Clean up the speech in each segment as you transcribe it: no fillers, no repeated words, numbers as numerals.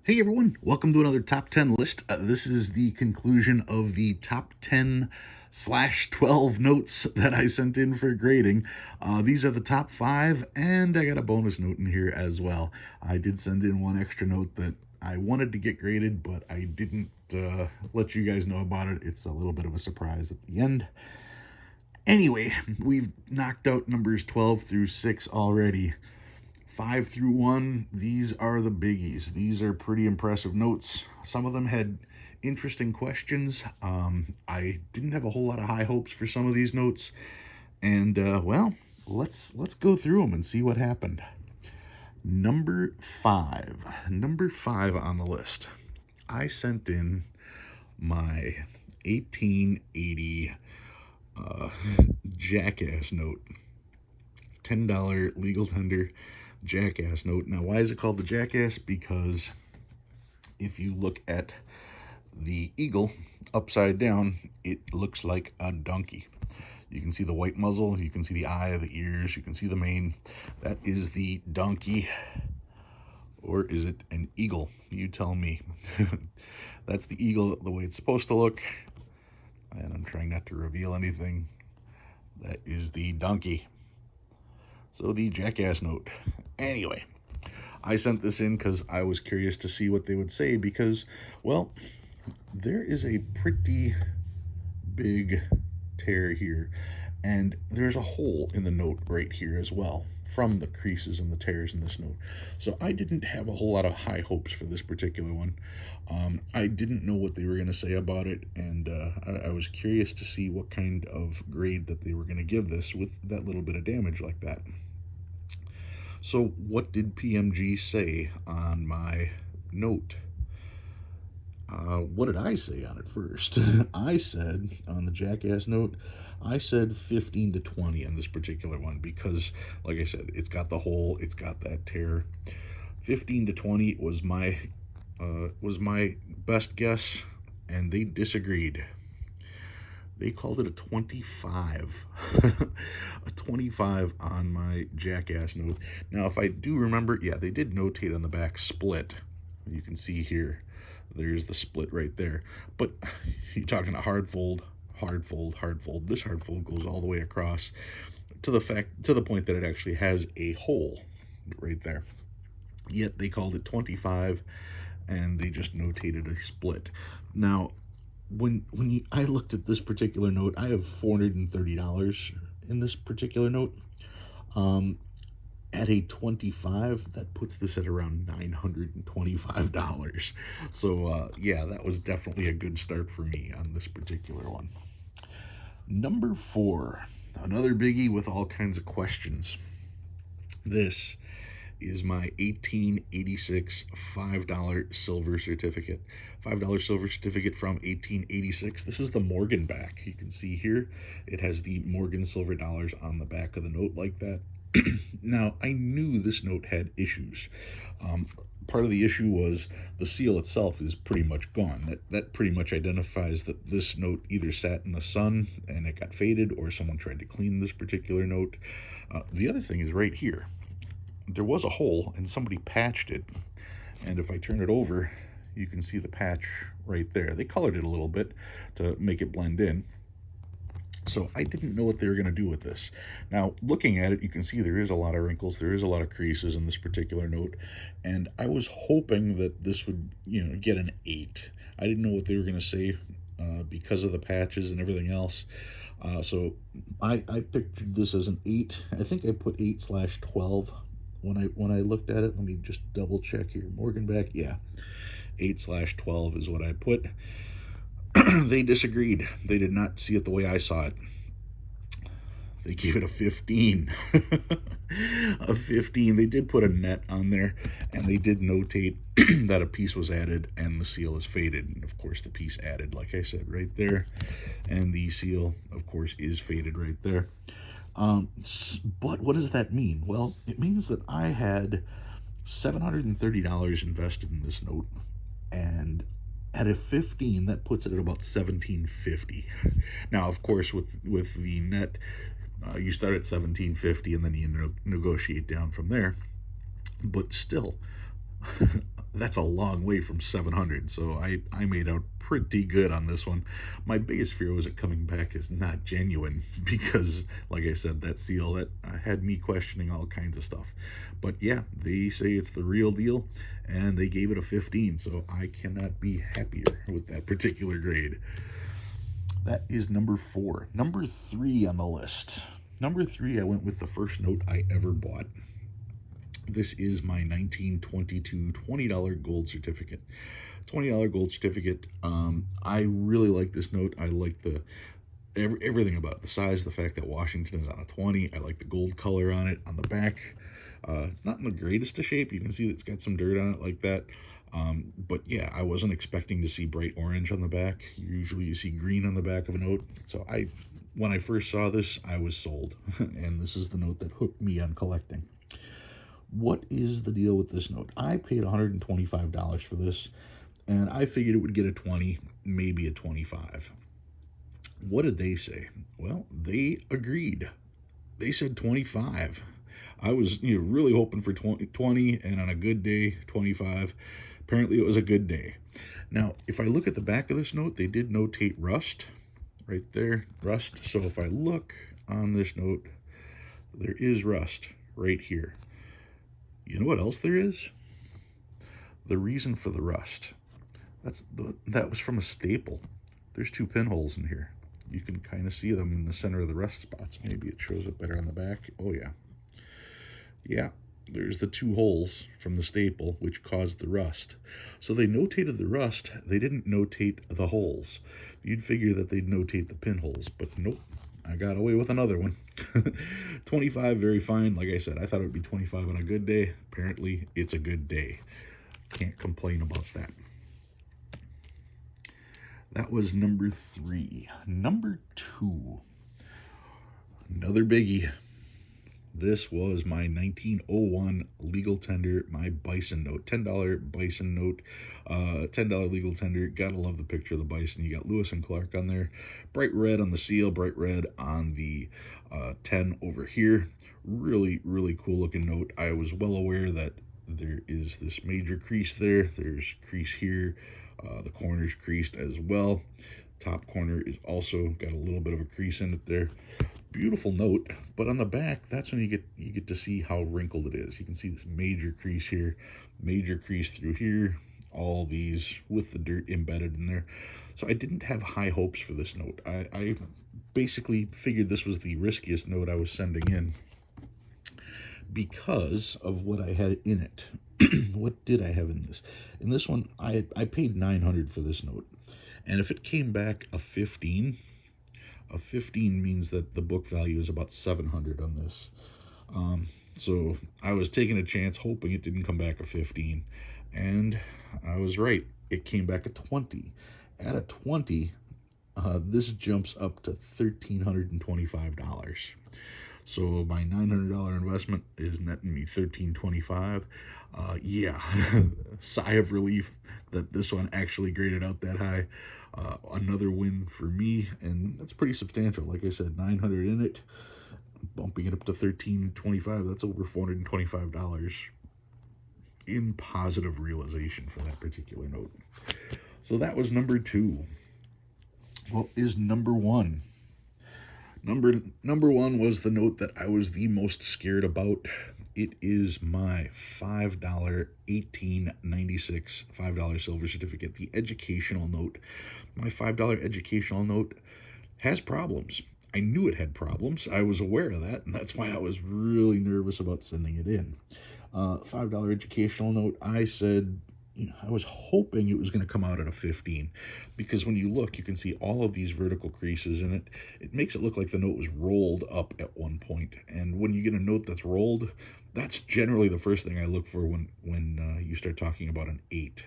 Hey everyone, welcome to another top 10 list. This is the conclusion of the top 10/12 notes that I sent in for grading. These are the top five, and I got a bonus note in here as well. I did send in one extra note that I wanted to get graded, but I didn't let you guys know about it. It's a little bit of a surprise at the end. Anyway, we've knocked out numbers 12 through 6 already. 5 through 1, these are the biggies. These are pretty impressive notes. Some of them had interesting questions. I didn't have a whole lot of high hopes for some of these notes. And, well, let's go through them and see what happened. Number 5. Number 5 on the list. I sent in my 1880 Jackass note. $10 legal tender Jackass note. Now, why is it called the Jackass? Because if you look at the eagle upside down, it looks like a donkey. You can see the white muzzle, you can see the eye, the ears, you can see the mane. That is the donkey. Or is it an eagle? You tell me. That's the eagle the way it's supposed to look. And I'm trying not to reveal anything. That is the donkey. So the Jackass note. Anyway, I sent this in because I was curious to see what they would say because, well, there is a pretty big tear here, and there's a hole in the note right here as well from the creases and the tears in this note. So I didn't have a whole lot of high hopes for this particular one. I didn't know what they were going to say about it, and I was curious to see what kind of grade that they were going to give this with that little bit of damage like that. So what did PMG say on my note? What did I say on it first? I said on the Jackass note, I said 15 to 20 on this particular one because, like I said, it's got the hole, it's got that tear. 15 to 20 was my best guess, and they disagreed. They called it a 25. A 25 on my Jackass note. Now, if I do remember, yeah, they did notate on the back split. You can see here, there's the split right there. But you're talking a hard fold, hard fold, hard fold. This hard fold goes all the way across to the point that it actually has a hole right there. Yet they called it 25, and they just notated a split. Now, I looked at this particular note, I have $430 in this particular note. At a 25, that puts this at around $925. So yeah, that was definitely a good start for me on this particular one. Number 4, another biggie with all kinds of questions. This is my 1886 $5 silver certificate. $5 silver certificate from 1886. This is the Morgan back. You can see here it has the Morgan silver dollars on the back of the note like that. Now, I knew this note had issues. Part of the issue was the seal itself is pretty much gone. That pretty much identifies that this note either sat in the sun and it got faded, or someone tried to clean this particular note. The other thing is right here. There was a hole and somebody patched it, and if I turn it over, you can see the patch right there. They colored it a little bit to make it blend in. So I didn't know what they were going to do with this. Now, looking at it, you can see there is a lot of wrinkles, there is a lot of creases in this particular note, and I was hoping that this would, get an 8. I didn't know what they were going to say because of the patches and everything else. So I pictured this as an 8. I think I put 8/12 when I looked at it. Let me just double check here. Morgan back, yeah, 8/12 is what I put. They disagreed. They did not see it the way I saw it. They gave it a 15. A 15. They did put a net on there, and they did notate that a piece was added and the seal is faded. And of course, the piece added, like I said, right there, and the seal, of course, is faded right there. But what does that mean? Well, it means that I had $730 invested in this note, and at a 15, that puts it at about $1,750. Now, of course, with the net, you start at $1,750 and then you negotiate down from there. But still, that's a long way from 700. So I made out pretty good on this one. My biggest fear was it coming back as not genuine because, like I said, that seal that had me questioning all kinds of stuff. But yeah, they say it's the real deal, and they gave it a 15. So I cannot be happier with that particular grade. That is number 4. Number 3 on the list. Number 3, I went with the first note I ever bought. This is my 1922 $20 gold certificate. $20 gold certificate. I really like this note. I like everything about it. The size, the fact that Washington is on a 20. I like the gold color on it on the back. It's not in the greatest of shape. You can see that it's got some dirt on it like that. But yeah, I wasn't expecting to see bright orange on the back. Usually you see green on the back of a note. So when I first saw this, I was sold. And this is the note that hooked me on collecting. What is the deal with this note? I paid $125 for this, and I figured it would get a 20, maybe a 25. What did they say? Well, they agreed. They said 25. I was really hoping for 20, and on a good day, 25. Apparently, it was a good day. Now, if I look at the back of this note, they did notate rust right there, rust. So if I look on this note, there is rust right here. You know what else there is? The reason for the rust. That was from a staple. There's 2 pinholes in here. You can kind of see them in the center of the rust spots. Maybe it shows up better on the back. Oh yeah. Yeah, there's the 2 holes from the staple which caused the rust. So they notated the rust. They didn't notate the holes. You'd figure that they'd notate the pinholes, but nope. I got away with another one. 25, very fine. Like I said, I thought it would be 25 on a good day. Apparently, it's a good day. Can't complain about that. That was number 3. Number 2. Another biggie. This was my 1901 legal tender, my bison note, $10 bison note, $10 legal tender. Gotta love the picture of the bison. You got Lewis and Clark on there. Bright red on the seal, bright red on the 10 over here. Really, really cool looking note. I was well aware that there is this major crease there. There's crease here. The corner's creased as well. Top corner is also got a little bit of a crease in it there. Beautiful note, but on the back, that's when you get to see how wrinkled it is. You can see this major crease here, major crease through here, all these with the dirt embedded in there. So I didn't have high hopes for this note. I basically figured this was the riskiest note I was sending in because of what I had in it. What did I have in this? In this one, I paid $900 for this note. And if it came back a 15 means that the book value is about $700 on this. So I was taking a chance, hoping it didn't come back a 15, and I was right. It came back a 20. At a 20, this jumps up to $1,325. So my $900 investment is netting me $1,325. Yeah, sigh of relief that this one actually graded out that high. Another win for me, and that's pretty substantial. Like I said, $900 in it, bumping it up to $1,325. That's over $425 in positive realization for that particular note. So that was number 2. What is number 1? Number 1 was the note that I was the most scared about. It is my $5 1896 $5 silver certificate, the educational note. My $5 educational note has problems. I knew it had problems. I was aware of that, and that's why I was really nervous about sending it in. $5 educational note, I said, I was hoping it was going to come out at a 15, because when you look, you can see all of these vertical creases in it. It makes it look like the note was rolled up at one point. And when you get a note that's rolled, that's generally the first thing I look for when you start talking about an 8.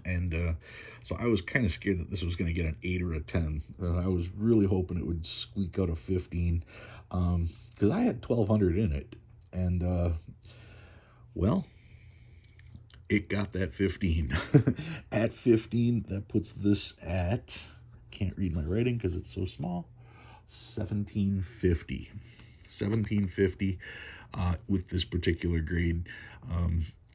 And so I was kind of scared that this was going to get an 8 or a 10. I was really hoping it would squeak out a 15, because I had $1,200 in it. And, well, it got that 15. At 15, that puts this at, can't read my writing because it's so small, $1,750. $1,750 with this particular grade.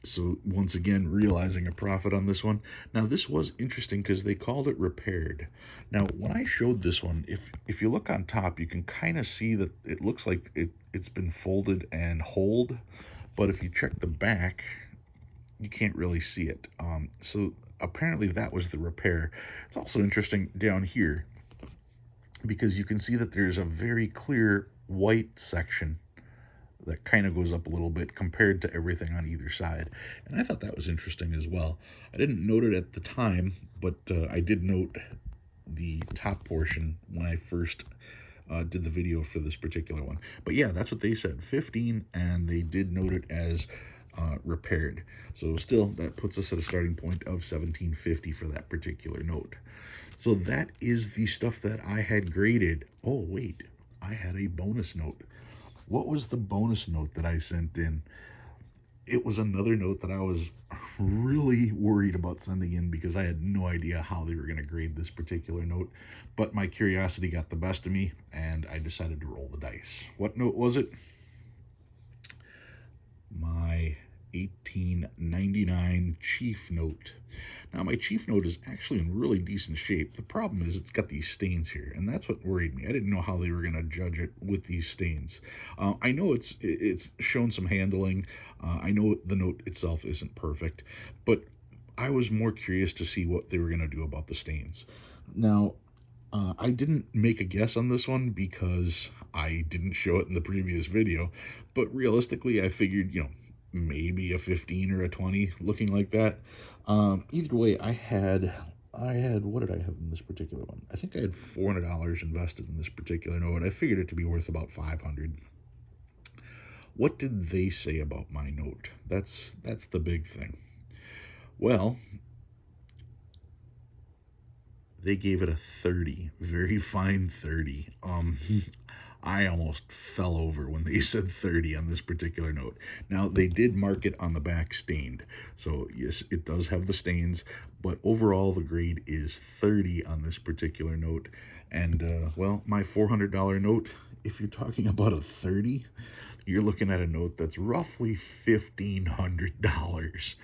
So once again, realizing a profit on this one. Now this was interesting because they called it repaired. Now when I showed this one, if you look on top, you can kind of see that it looks like it's been folded and holed, but if you check the back, you can't really see it. So apparently that was the repair. It's also interesting down here because you can see that there's a very clear white section that kind of goes up a little bit compared to everything on either side. And I thought that was interesting as well. I didn't note it at the time, but I did note the top portion when I first did the video for this particular one. But yeah, that's what they said, 15, and they did note it as repaired. So still, that puts us at a starting point of 1750 for that particular note. So that is the stuff that I had graded. Oh, wait, I had a bonus note. What was the bonus note that I sent in? It was another note that I was really worried about sending in because I had no idea how they were going to grade this particular note. But my curiosity got the best of me, and I decided to roll the dice. What note was it? My 1899 Chief note. Now, my Chief note is actually in really decent shape. The problem is it's got these stains here, and that's what worried me. I didn't know how they were going to judge it with these stains. I know it's shown some handling. I know the note itself isn't perfect, but I was more curious to see what they were going to do about the stains. Now, I didn't make a guess on this one because I didn't show it in the previous video, but realistically, I figured, maybe a 15 or a 20 looking like that. Either way, what did I have in this particular one? I think I had $400 invested in this particular note. I figured it to be worth about 500. What did they say about my note? That's the big thing. Well, they gave it a 30, very fine 30. I almost fell over when they said 30 on this particular note. Now, they did mark it on the back stained. So, yes, it does have the stains, but overall the grade is 30 on this particular note. And, well, my $400 note, if you're talking about a 30, you're looking at a note that's roughly $1,500.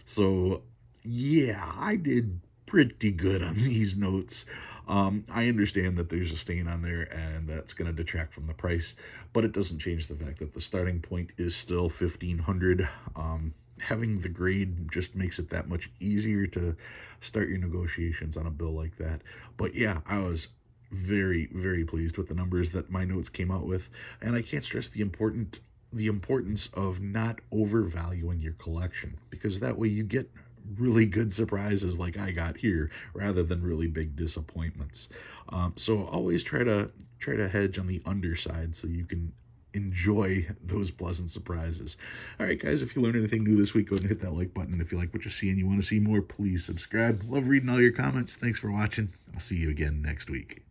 So, yeah, I did pretty good on these notes. I understand that there's a stain on there and that's going to detract from the price, but it doesn't change the fact that the starting point is still 1,500. Having the grade just makes it that much easier to start your negotiations on a bill like that. But yeah, I was very, very pleased with the numbers that my notes came out with, and I can't stress the importance of not overvaluing your collection, because that way you get really good surprises like I got here rather than really big disappointments. So always try to hedge on the underside so you can enjoy those pleasant surprises. All right, guys, if you learned anything new this week, go ahead and hit that like button. If you like what you see and you want to see more, please subscribe. Love reading all your comments. Thanks for watching. I'll see you again next week.